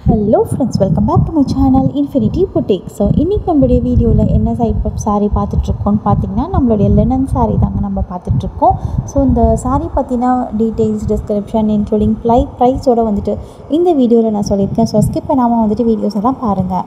Hello friends, welcome back to my channel infinity boutique. So இன்றைக்கி நம்மளுடைய வீடியோவில் என்ன டைப் ஆஃப் சாரீ பார்த்துட்ருக்கோன்னு பார்த்தீங்கன்னா, நம்மளுடைய லினன் சாரீ தாங்க நம்ம பார்த்துட்ருக்கோம். ஸோ இந்த சாரீ பற்றின டீட்டெயில்ஸ், டிஸ்கிரிப்ஷன் இன்க்ளூடிங் ப்ரைஸோடு வந்துட்டு இந்த வீடியோவில் நான் சொல்லியிருக்கேன். ஸோ ஸ்கிப் பண்ணாமல் வந்துட்டு வீடியோஸ் எல்லாம் பாருங்கள்.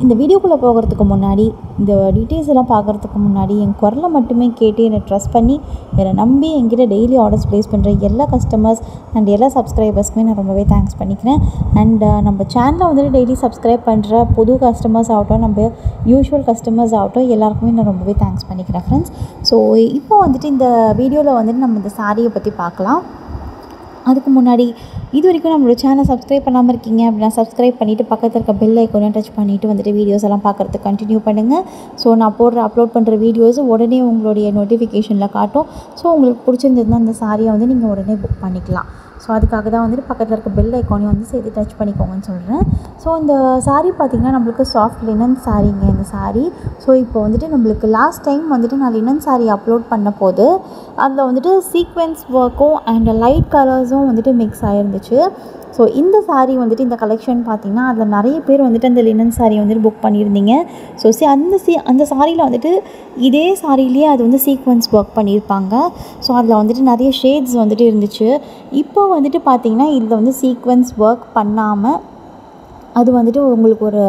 இந்த வீடியோக்குள்ளே போகிறதுக்கு முன்னாடி, இந்த டீட்டெயில்ஸ் எல்லாம் பார்க்குறதுக்கு முன்னாடி என் குரலை மட்டுமே கேட்டு என்னை ட்ரஸ்ட் பண்ணி என்னை நம்பி என்கிட்ட டெய்லி ஆர்டர்ஸ் ப்ளேஸ் பண்ணுற எல்லா கஸ்டமர்ஸ் அண்ட் எல்லா சப்ஸ்கிரைபர்ஸ்க்குமே நான் ரொம்பவே தேங்க்ஸ் பண்ணிக்கிறேன். அண்ட் நம்ம சேனலை வந்துட்டு டெய்லி சப்ஸ்கிரைப் பண்ணுற புது கஸ்டமர்ஸ் ஆகட்டும், நம்ம யூஷுவல் கஸ்டமர்ஸ் ஆகட்டும், எல்லாருக்குமே நான் ரொம்பவே தேங்க்ஸ் பண்ணிக்கிறேன் ஃப்ரெண்ட்ஸ். ஸோ இப்போ வந்துட்டு இந்த வீடியோவில் வந்துட்டு நம்ம இந்த சாரியை பற்றி பார்க்கலாம். அதுக்கு முன்னாடி இது வரைக்கும் நம்மளோட சேனல் சப்ஸ்கிரைப் பண்ணாமல் இருக்கீங்க அப்படின்னா சப்ஸ்கிரைப் பண்ணிவிட்டு பக்கத்தில் இருக்க பெல் ஐக்கானையும் டச் பண்ணிவிட்டு வந்துட்டு வீடியோஸ் எல்லாம் பார்க்குறதுக்கு கண்டினியூ பண்ணுங்கள். ஸோ நான் அப்லோட் பண்ணுற வீடியோஸ் உடனே உங்களுடைய நோட்டிஃபிகேஷனில் காட்டும். ஸோ உங்களுக்கு பிடிச்சிருந்ததுன்னா அந்த சாரியை வந்து நீங்கள் உடனே புக் பண்ணிக்கலாம். ஸோ அதுக்காக தான் வந்துட்டு பக்கத்தில் இருக்க பெல் ஐக்கானையும் வந்து சேர்த்து டச் பண்ணிக்கோங்கன்னு சொல்கிறேன். ஸோ இந்த சாரீ பார்த்திங்கன்னா நம்மளுக்கு சாஃப்ட் லினன் சாரீங்க இந்த சாரீ. ஸோ இப்போ வந்துட்டு நம்மளுக்கு லாஸ்ட் டைம் வந்துட்டு நான் லினன் சாரீ அப்லோட் பண்ண போது அதில் வந்துட்டு சீக்வென்ஸ் ஒர்க்கும் அண்ட் லைட் கலர்ஸும் வந்துட்டு மிக்ஸ் ஆகிருந்துச்சு. ஸோ இந்த சாரீ வந்துட்டு இந்த கலெக்ஷன் பார்த்திங்கன்னா அதில் நிறைய பேர் வந்துட்டு அந்த லினன் சாரீ வந்துட்டு புக் பண்ணியிருந்தீங்க. ஸோ அந்த சாரியில் வந்துட்டு இதே சாரிலேயே அது வந்து சீக்வென்ஸ் ஒர்க் பண்ணியிருப்பாங்க. ஸோ அதில் வந்துட்டு நிறைய ஷேட்ஸ் வந்துட்டு இருந்துச்சு. இப்போ வந்துட்டு பார்த்திங்கன்னா இதில் வந்து சீக்வென்ஸ் ஒர்க் பண்ணாமல் அது வந்துட்டு உங்களுக்கு ஒரு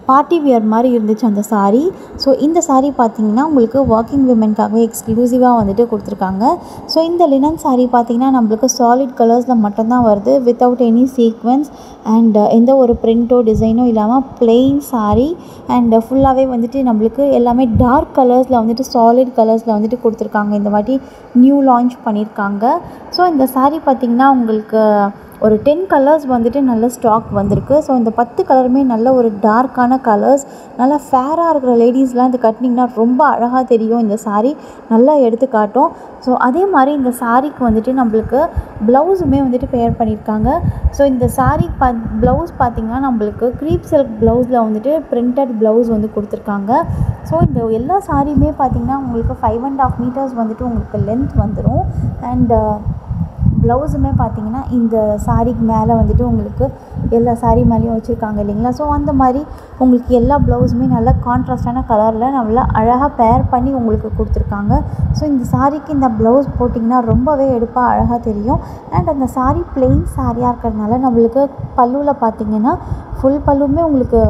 பார்ட்டி வியர் மாதிரி இருந்துச்சு அந்த சாரீ. ஸோ இந்த சாரீ பார்த்திங்கன்னா உங்களுக்கு ஒர்க்கிங் விமென்காகவே எக்ஸ்க்ளூசிவாக வந்துட்டு கொடுத்துருக்காங்க. ஸோ இந்த லினன் சாரீ பார்த்திங்கன்னா நம்மளுக்கு சாலிட் கலர்ஸில் மட்டும்தான் வருது, வித்தவுட் எனி சீக்வென்ஸ் அண்ட் எந்த ஒரு பிரிண்ட்டோ டிசைனோ இல்லாமல் பிளெயின் சாரீ. அண்ட் ஃபுல்லாகவே வந்துட்டு நம்மளுக்கு எல்லாமே டார்க் கலர்ஸில் வந்துட்டு சாலிட் கலர்ஸில் வந்துட்டு கொடுத்துருக்காங்க. இந்த வாட்டி நியூ லான்ச் பண்ணியிருக்காங்க. ஸோ இந்த சாரீ பார்த்திங்கன்னா உங்களுக்கு ஒரு 10 கலர்ஸ் வந்துட்டு நல்ல ஸ்டாக் வந்திருக்கு. ஸோ இந்த 10 கலருமே நல்ல ஒரு டார்க்கான கலர்ஸ், நல்லா ஃபேராக இருக்கிற லேடிஸ்லாம் இது கட்டினிங்கன்னா ரொம்ப அழகாக தெரியும். இந்த சாரீ நல்லா எடுத்து காட்டும். ஸோ அதே மாதிரி இந்த சாரீக்கு வந்துட்டு நம்மளுக்கு ப்ளவுஸுமே வந்துட்டு பேர் பண்ணியிருக்காங்க. ஸோ இந்த சாரீ ப்ளவுஸ் பார்த்திங்கன்னா நம்மளுக்கு க்ரீப் சில்க் ப்ளவுஸில் வந்துட்டு பிரிண்டட் ப்ளவுஸ் வந்து கொடுத்துருக்காங்க. ஸோ இந்த எல்லா சாரியுமே பார்த்திங்கன்னா உங்களுக்கு 5.5 மீட்டர்ஸ் வந்துட்டு உங்களுக்கு லென்த் வந்துடும். அண்ட் ப்ளவுஸுமே பார்த்திங்கன்னா இந்த சாரீக்கு மேலே வந்துட்டு உங்களுக்கு எல்லா சாரீ மேலேயும் வச்சுருக்காங்க இல்லைங்களா. ஸோ அந்த மாதிரி உங்களுக்கு எல்லா ப்ளவுஸுமே நல்லா கான்ட்ராஸ்டான கலரில் நல்லா அழகாக பேர் பண்ணி உங்களுக்கு கொடுத்துருக்காங்க. ஸோ இந்த சாரீக்கு இந்த ப்ளவுஸ் போட்டிங்கன்னா ரொம்பவே எடுப்பாக அழகாக தெரியும். அண்ட் அந்த சாரீ பிளெயின் சாரியாக இருக்கிறதுனால நம்மளுக்கு பல்லுவில் பார்த்திங்கன்னா ஃபுல் பல்லுமே உங்களுக்கு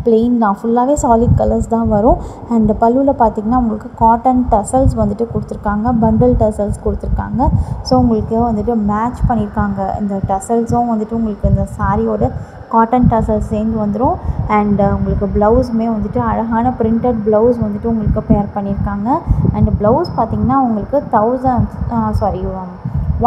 பிளெயின் தான், ஃபுல்லாகவே சாலிட் கலர்ஸ் தான் வரும். அண்ட் பல்லுவில் பார்த்திங்கன்னா உங்களுக்கு காட்டன் டசல்ஸ் வந்துட்டு கொடுத்துருக்காங்க, பண்டில் டசல்ஸ் கொடுத்துருக்காங்க. ஸோ உங்களுக்கு வந்துட்டு மேட்ச் பண்ணியிருக்காங்க. இந்த டசல்ஸும் வந்துட்டு உங்களுக்கு இந்த சாரியோட காட்டன் டசல்ஸ் சேர்ந்து வந்துடும். அண்ட் உங்களுக்கு ப்ளவுஸுமே வந்துட்டு அழகான பிரிண்டட் ப்ளவுஸ் வந்துட்டு உங்களுக்கு பேர் பண்ணியிருக்காங்க. அண்ட் ப்ளவுஸ் பார்த்திங்கன்னா உங்களுக்கு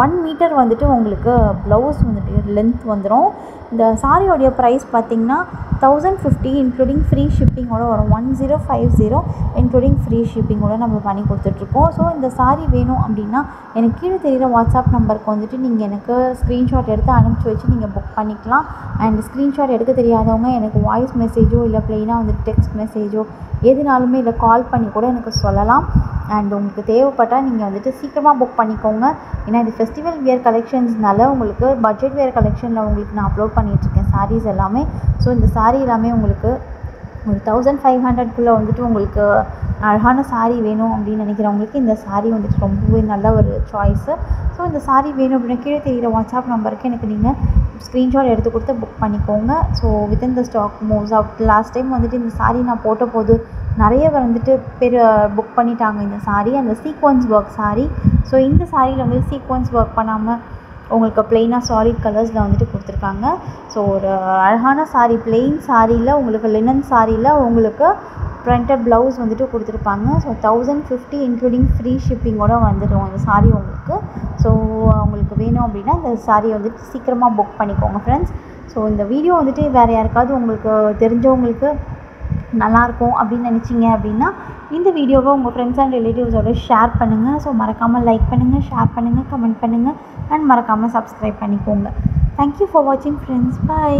1 மீட்டர் வந்துட்டு உங்களுக்கு ப்ளவுஸ் வந்துட்டு லென்த் வந்துடும். இந்த சாரியோடைய ப்ரைஸ் பார்த்திங்கன்னா 1050 இன்க்ளூடிங் ஃப்ரீ ஷிப்பிங்கோட வரும். 1050 இன்க்ளூடிங் ஃப்ரீ ஷிப்பிங்கோட நம்ம பண்ணி கொடுத்துட்ருக்கோம். ஸோ இந்த சாரீ வேணும் அப்படின்னா எனக்கு கீழே தெரிகிற வாட்ஸ்அப் நம்பருக்கு வந்துட்டு நீங்கள் எனக்கு ஸ்க்ரீன்ஷாட் எடுத்து அனுப்பிச்சி வச்சு நீங்கள் புக் பண்ணிக்கலாம். அண்ட் ஸ்க்ரீன்ஷாட் எடுக்க தெரியாதவங்க எனக்கு வாய்ஸ் மெசேஜோ இல்லை ப்ளெயினாக வந்துட்டு டெக்ஸ்ட் மெசேஜோ எதுனாலுமே இல்லை கால் பண்ணி கூட எனக்கு சொல்லலாம். அண்ட் உங்களுக்கு தேவைப்பட்டால் நீங்கள் வந்துட்டு சீக்கிரமாக புக் பண்ணிக்கோங்க. ஏன்னா இது ஃபெஸ்டிவல் வியர் கலெக்ஷன்ஸ்னால உங்களுக்கு பட்ஜெட் வியர் கலெக்ஷனில் உங்களுக்கு நான் அப்லோட் பண்ணிகிட்ருக்கேன் சாரீஸ் எல்லாமே. ஸோ இந்த சாரீ எல்லாமே உங்களுக்கு ஒரு 1500 வந்துட்டு உங்களுக்கு அழகான சாரீ வேணும் அப்படின்னு நினைக்கிறவங்களுக்கு இந்த சாரீ வந்துட்டு ரொம்பவே நல்ல ஒரு சாய்ஸு. ஸோ இந்த சாரீ வேணும் அப்படின்னா கீழே தெரிகிற வாட்ஸ்அப் நம்பருக்கு எனக்கு நீங்கள் ஸ்க்ரீன்ஷாட் எடுத்து கொடுத்து புக் பண்ணிக்கோங்க. So within the stock moves out. Last time வந்துட்டு இந்த சாரீ நான் போட்ட போது நிறைய வந்துட்டு பேர் புக் பண்ணிட்டாங்க இந்த சாரீ, அந்த சீக்வென்ஸ் ஒர்க் சாரீ. ஸோ இந்த சாரியில் வந்து சீக்வென்ஸ் ஒர்க் பண்ணாமல் உங்களுக்கு ப்ளெயினாக சாலிட் கலர்ஸில் வந்துட்டு கொடுத்துருக்காங்க. ஸோ ஒரு அழகான சாரீ, பிளெயின் சாரியில் உங்களுக்கு லினன் சாரியில் உங்களுக்கு பிரிண்டட் ப்ளவுஸ் வந்துட்டு கொடுத்துருப்பாங்க. ஸோ 1050 இன்க்ளூடிங் ஃப்ரீ ஷிப்பிங்கோட வந்துடும் அந்த சாரீ உங்களுக்கு. ஸோ உங்களுக்கு வேணும் அப்படின்னா இந்த சாரியை வந்துட்டு சீக்கிரமாக புக் பண்ணிக்கோங்க ஃப்ரெண்ட்ஸ். ஸோ இந்த வீடியோ வந்துட்டு வேறு யாருக்காவது உங்களுக்கு தெரிஞ்சவங்களுக்கு நல்லாயிருக்கும் அப்படின்னு நினச்சிங்க அப்படின்னா இந்த வீடியோவை உங்கள் ஃப்ரெண்ட்ஸ் அண்ட் ரிலேட்டிவ்ஸோடு ஷேர் பண்ணுங்கள். ஸோ மறக்காமல் லைக் பண்ணுங்கள், ஷேர் பண்ணுங்கள், கமெண்ட் பண்ணுங்கள் அண்ட் மறக்காமல் சப்ஸ்கிரைப் பண்ணிக்கோங்க. தேங்க்யூ ஃபார் வாட்சிங் ஃப்ரெண்ட்ஸ். பாய்.